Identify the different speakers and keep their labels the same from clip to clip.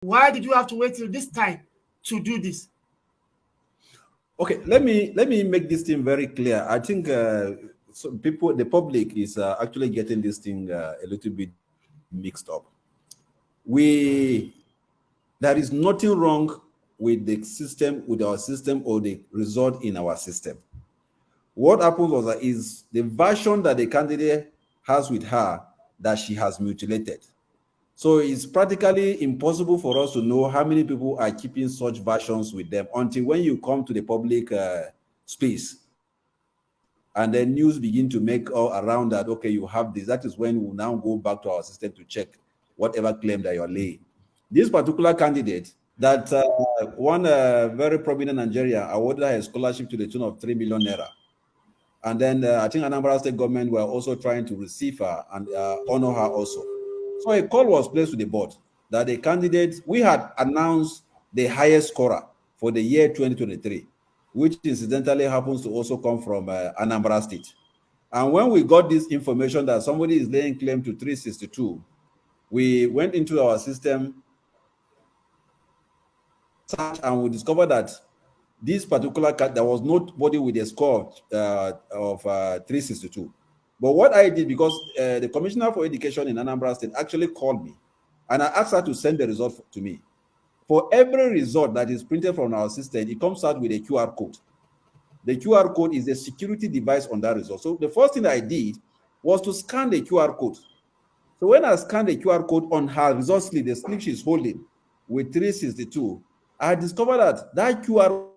Speaker 1: Why did you have to wait till this time to do this?
Speaker 2: Okay, let me make this thing very clear. I think so people, the public, is actually getting this thing a little bit mixed up. There is nothing wrong with the system, with our system, or the result in our system. What happened was that is the version that the candidate has with her that she has mutilated. So it's practically impossible for us to know how many people are keeping such versions with them until when you come to the public space. And then news begin to make all around that, okay, you have this. That is when we now go back to our system to check whatever claim that you're laying. This particular candidate, that one very prominent Nigeria awarded her a scholarship to the tune of 3 million naira. And then I think Anambra State government were also trying to receive her and honor her also. So a call was placed to the board that the candidate, we had announced the highest scorer for the year 2023, which incidentally happens to also come from Anambra State. And when we got this information that somebody is laying claim to 362, we went into our system and we discovered that this particular card, there was nobody with a score of 362. But what I did, because the Commissioner for Education in Anambra State actually called me, and I asked her to send the result to me. For every result that is printed from our system, it comes out with a QR code. The QR code is a security device on that result. So the first thing I did was to scan the QR code. So when I scanned the QR code on her result slip, the slip she's holding with 362, I discovered that QR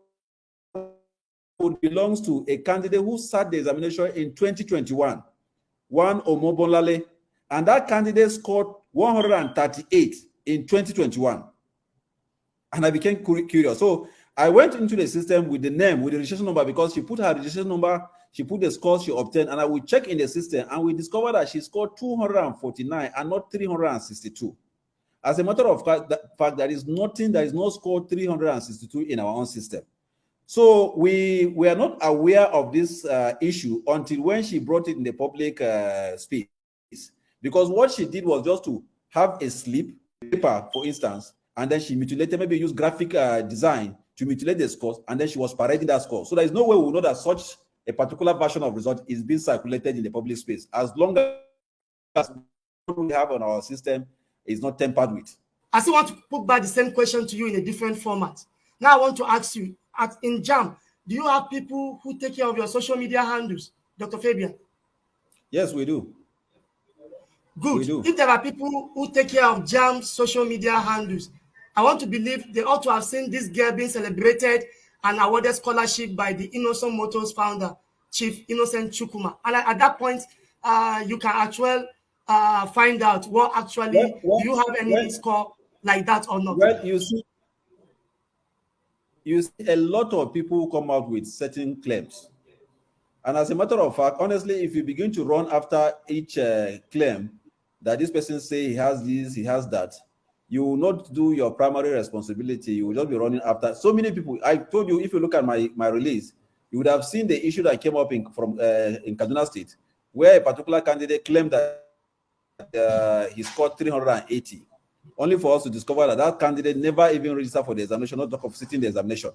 Speaker 2: code belongs to a candidate who sat the examination in 2021, one Omobolale, and that candidate scored 138 in 2021. And I became curious. So I went into the system with the name, with the registration number, because she put her registration number, she put the scores she obtained, and I would check in the system, and we discovered that she scored 249 and not 362. As a matter of fact, there is nothing, there is no score 362 in our own system. So we were not aware of this issue until when she brought it in the public space. Because what she did was just to have a slip, paper, for instance, and then she mutilated, maybe use graphic design to mutilate the scores, and then she was parading that score. So there is no way we will know that such a particular version of result is being circulated in the public space, as long as what we have on our system is not tampered with.
Speaker 1: I still want to put back the same question to you in a different format. Now I want to ask you, in Jamb, do you have people who take care of your social media handles, Dr. Fabian?
Speaker 2: Yes, we do.
Speaker 1: Good. We do. If there are people who take care of Jamb's social media handles, I want to believe they ought to have seen this girl being celebrated and awarded scholarship by the Innocent Motors founder, Chief Innocent Chukuma. And at that point, you can actually find out what actually, do you have any score like that or not?
Speaker 2: Well, you see a lot of people who come out with certain claims. And as a matter of fact, honestly, if you begin to run after each claim that this person say he has this, he has that, you will not do your primary responsibility. You will just be running after so many people. I told you, if you look at my release, you would have seen the issue that came up in Kaduna State, where a particular candidate claimed that he scored 380, only for us to discover that that candidate never even registered for the examination, not talk of sitting the examination.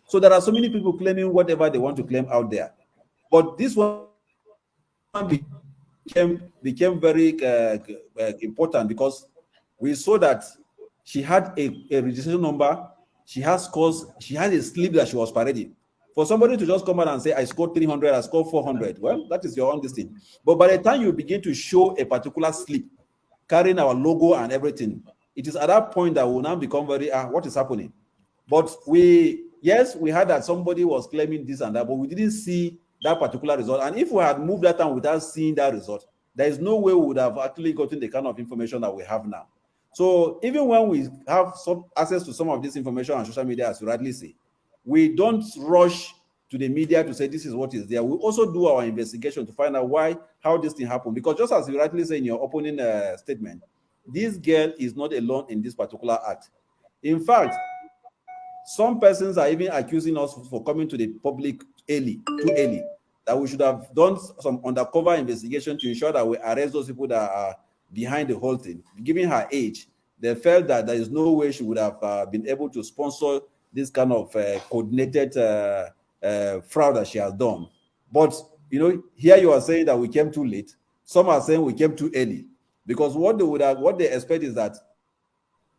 Speaker 2: So there are so many people claiming whatever they want to claim out there. But this one became very important because we saw that she had a registration number, she has scores, she had a slip that she was parading. For somebody to just come out and say, I scored 300, I scored 400, well, that is your own thing. But by the time you begin to show a particular slip, carrying our logo and everything, it is at that point that will now become very, what is happening? But yes, we heard that somebody was claiming this and that, but we didn't see that particular result. And if we had moved that time without seeing that result, there is no way we would have actually gotten the kind of information that we have now. So even when we have some access to some of this information on social media, as you rightly say, we don't rush to the media to say this is what is there. We also do our investigation to find out how this thing happened. Because just as you rightly say in your opening statement, this girl is not alone in this particular act. In fact, some persons are even accusing us for coming to the public too early, that we should have done some undercover investigation to ensure that we arrest those people that are behind the whole thing. Given her age, they felt that there is no way she would have been able to sponsor this kind of coordinated fraud that she has done. But here you are saying that we came too late. Some are saying we came too early, because what they expect is that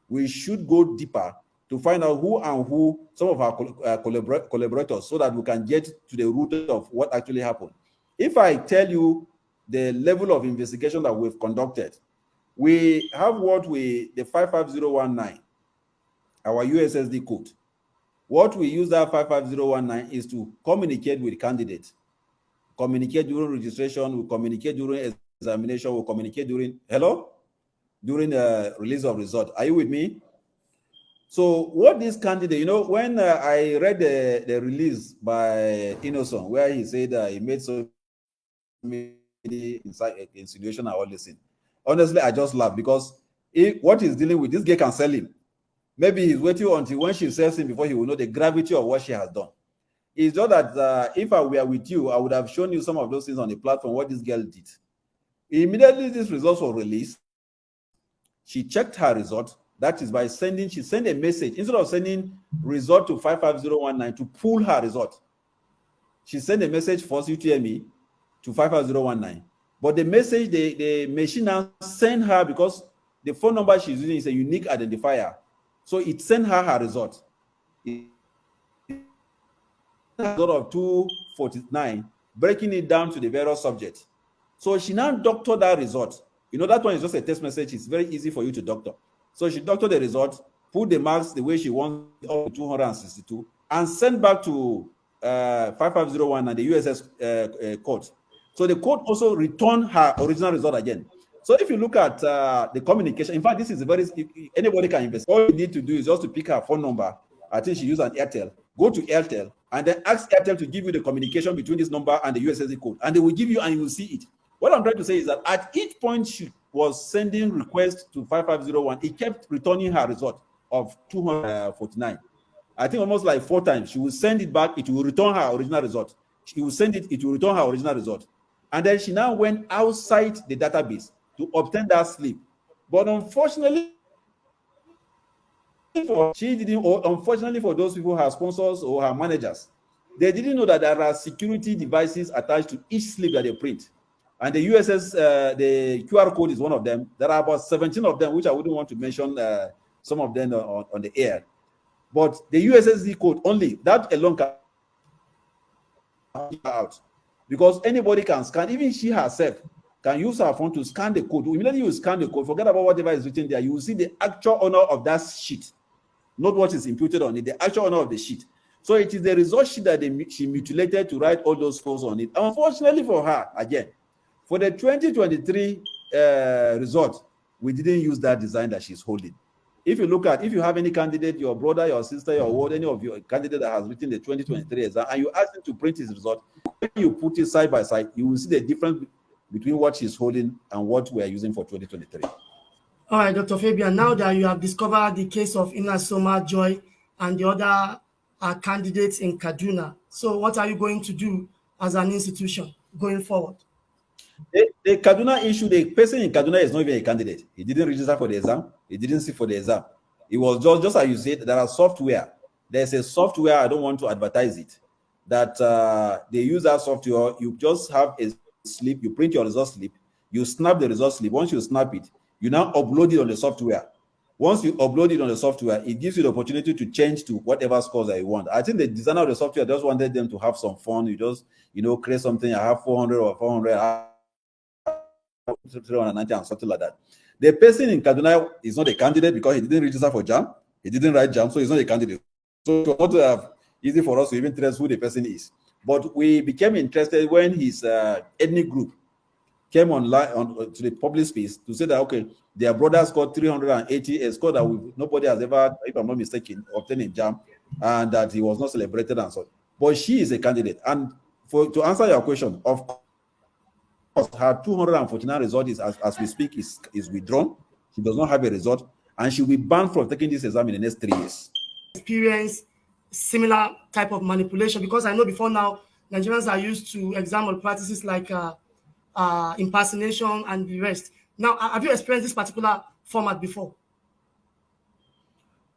Speaker 2: we should go deeper to find out who some of our collaborators, so that we can get to the root of what actually happened. If I tell you the level of investigation that we've conducted, we have the 55019, our USSD code. What we use that 55019 is to communicate with candidates, communicate during registration, we communicate during examination, we communicate during the release of result. Are you with me? So what this candidate, when I read the release by Innocent, where he said he made so many insinuation and all this thing, honestly, I just laugh, because what he's dealing with, this guy can sell him. Maybe he's waiting until when she sells him before he will know the gravity of what she has done. It's just that if I were with you, I would have shown you some of those things on the platform, what this girl did. Immediately these results were released, she checked her result. That is by she sent a message. Instead of sending result to 55019 to pull her result, she sent a message for UTME to 55019. But the message, the machine now sent her, because the phone number she's using is a unique identifier. So it sent her result. Result of 249, breaking it down to the various subjects. So she now doctored that result. That one is just a text message. It's very easy for you to doctor. So she doctored the result, put the marks the way she wants, up to 262, and sent back to 55019 and the USS court. So the court also returned her original result again. So if you look at the communication, in fact, this is anybody can invest. All you need to do is just to pick her phone number. I think she used an Airtel. Go to Airtel and then ask Airtel to give you the communication between this number and the USSD code. And they will give you, and you will see it. What I'm trying to say is that at each point she was sending requests to 5501, it kept returning her result of 249. I think almost like 4 times. She will send it back, it will return her original result. She will send it, it will return her original result. And then she now went outside the database to obtain that slip. But unfortunately, unfortunately for those people, her sponsors or her managers, they didn't know that there are security devices attached to each slip that they print. And the the QR code is one of them. There are about 17 of them, which I wouldn't want to mention some of them on the air. But the USSD code only, that alone can out, because anybody can scan. Even she herself can use her phone to scan the code. Immediately you scan the code, forget about whatever is written there. You will see the actual owner of that sheet, not what is imputed on it, the actual owner of the sheet. So it is the result sheet that she mutilated to write all those scores on it. Unfortunately for her, again, for the 2023 result, we didn't use that design that she's holding. If you have any candidate, your brother, your sister, your ward, any of your candidate that has written the 2023 exam, and you ask him to print his result, when you put it side by side, you will see the difference between what she's holding and what we are using for 2023.
Speaker 1: All right, Dr. Fabian, now that you have discovered the case of mmesoma, Joy, and the other candidates in Kaduna, so what are you going to do as an institution going forward?
Speaker 2: The Kaduna issue, the person in Kaduna is not even a candidate. He didn't register for the exam. He didn't sit for the exam. It was just as you said, there are software. There's a software, I don't want to advertise it, that they use that software. You just have a slip, you print your result slip, you snap the result slip. Once you snap it, you now upload it on the software. Once you upload it on the software, it gives you the opportunity to change to whatever scores that you want. I think the designer of the software just wanted them to have some fun. You just, create something. I have 400 or 400. 390 and something like that. The person in Kaduna is not a candidate because he didn't register for Jamb. He didn't write Jamb, so he's not a candidate. So it's not easy for us to even trace who the person is. But we became interested when his ethnic group came online to the public space to say that, okay, their brother scored 380, a score that nobody has ever, if I'm not mistaken, obtained in Jamb, and that he was not celebrated and so. But she is a candidate. And to answer your question, of course, her 249 result is, as we speak, is withdrawn. She does not have a result, and she'll be banned from taking this exam in the next 3 years.
Speaker 1: Experience similar type of manipulation, because I know before now Nigerians are used to exam practices like impersonation and the rest. Now, have you experienced this particular format before?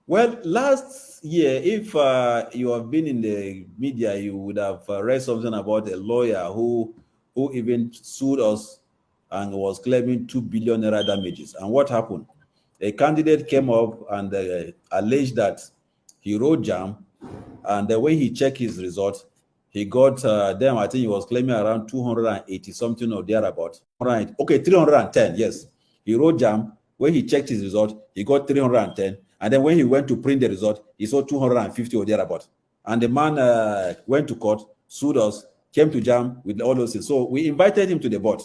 Speaker 2: Well, last year, if you have been in the media, you would have read something about a lawyer who even sued us and was claiming 2 billion naira damages. And what happened? A candidate came up and alleged that he wrote Jamb, and the way he checked his result, he got them. I think he was claiming around 280 something or thereabout. Right? Okay, 310. Yes, he wrote Jamb. When he checked his result, he got 310. And then when he went to print the result, he saw 250 or thereabout. And the man went to court, sued us, came to Jamb with all those things. So we invited him to the board.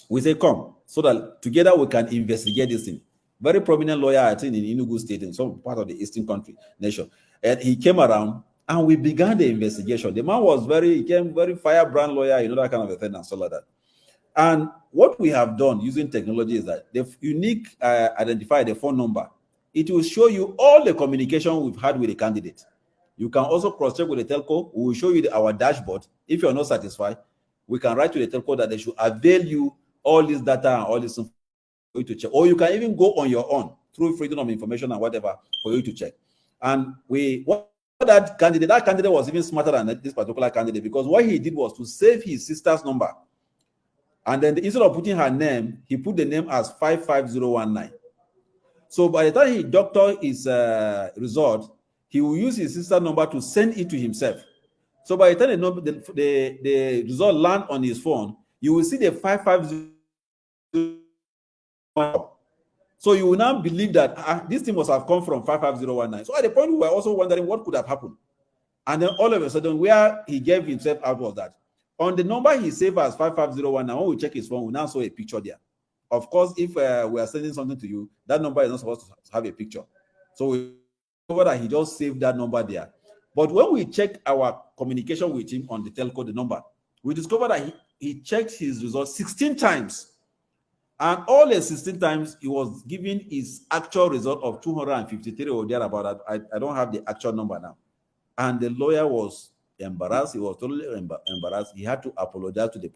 Speaker 2: We say, come, so that together we can investigate this thing. Very prominent lawyer, I think, in Enugu State, in some part of the Eastern country nation. And he came around and we began the investigation. The man was he came very firebrand lawyer, that kind of a thing and stuff like that. And what we have done using technology is that the unique identifier, the phone number, it will show you all the communication we've had with the candidate. You can also cross-check with the telco. We will show you our dashboard. If you're not satisfied, we can write to the telco that they should avail you all this data and all this information for you to check. Or you can even go on your own through freedom of information and whatever for you to check. And that candidate was even smarter than this particular candidate, because what he did was to save his sister's number. And then instead of putting her name, he put the name as 55019. So by the time he doctored his result, he will use his sister's number to send it to himself. So by the time the result land on his phone, you will see the 550. So you will now believe that this thing must have come from 55019. So at the point, we were also wondering what could have happened. And then all of a sudden, where he gave himself out was that on the number he saved as 55019, when we check his phone, we now saw a picture there. Of course, if we are sending something to you, that number is not supposed to have a picture. So we discovered that he just saved that number there. But when we checked our communication with him on the telco, the number, we discovered that he checked his results 16 times. And all the 16 times, he was giving his actual result of 253 or thereabout. I don't have the actual number now. And the lawyer was embarrassed. He was totally embarrassed. He had to apologize to the.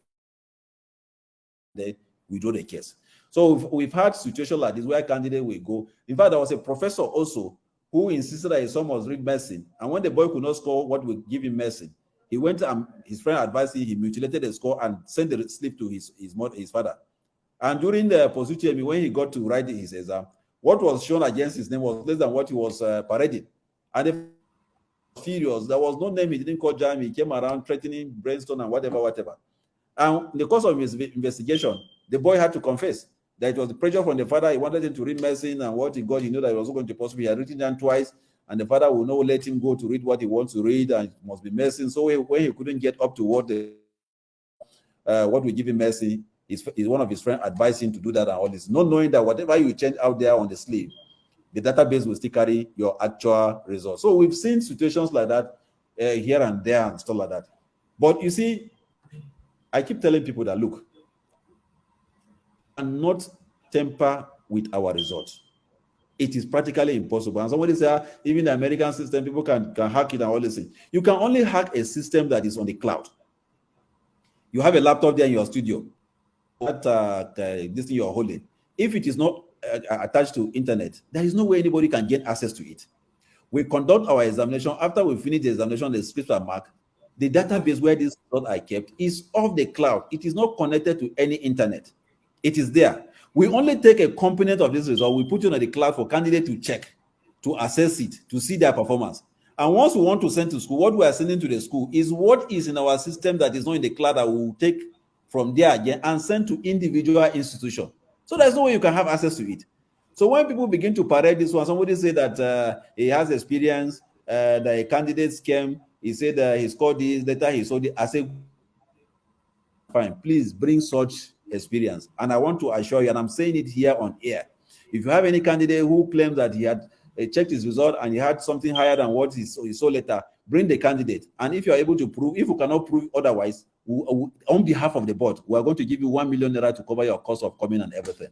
Speaker 2: They withdraw the case. So we've had situations like this where candidate will go. In fact, there was a professor also who insisted that his son must read medicine. And when the boy could not score what would give him medicine, he went and his friend advised him, he mutilated the score and sent the slip to his father. And during the post-UTME, when he got to write his exam, what was shown against his name was less than what he was parading. And the furious, there was no name, he didn't call Jamb, he came around threatening, brainstorm and whatever. And in the course of his investigation, the boy had to confess that it was the pressure from the father. He wanted him to read medicine, and what he got, he knew that he was going to possibly, he had written down twice, and the father will not let him go to read what he wants to read, and it must be medicine. So when he couldn't get up to what we give him medicine, one of his friends advised him to do that and all this, not knowing that whatever you change out there on the sleeve, the database will still carry your actual results. So we've seen situations like that here and there and stuff like that. But you see, I keep telling people that, look, and not temper with our results. It is practically impossible. And somebody said, even the American system, people can hack it and all this thing. You can only hack a system that is on the cloud. You have a laptop there in your studio, this thing you're holding. If it is not attached to internet, there is no way anybody can get access to it. We conduct our examination. After we finish the examination, the scripts are marked. The database where these results are kept is off the cloud. It is not connected to any internet. It is there. We only take a component of this result, we put it on the cloud for candidates to check, to assess it, to see their performance. And once we want to send to school, what we are sending to the school is what is in our system that is not in the cloud that we will take from there again and send to individual institutions. So there's no way you can have access to it. So when people begin to parade this one, somebody say that he has experience, that a candidate came, he said he scored this, later he saw it. I say, fine, please bring such experience. And I want to assure you, and I'm saying it here on air, if you have any candidate who claims that he had checked his result and he had something higher than what he saw later, bring the candidate. And if you are able to prove, if you cannot prove otherwise, on behalf of the board, we are going to give you 1 million naira to cover your cost of coming and everything.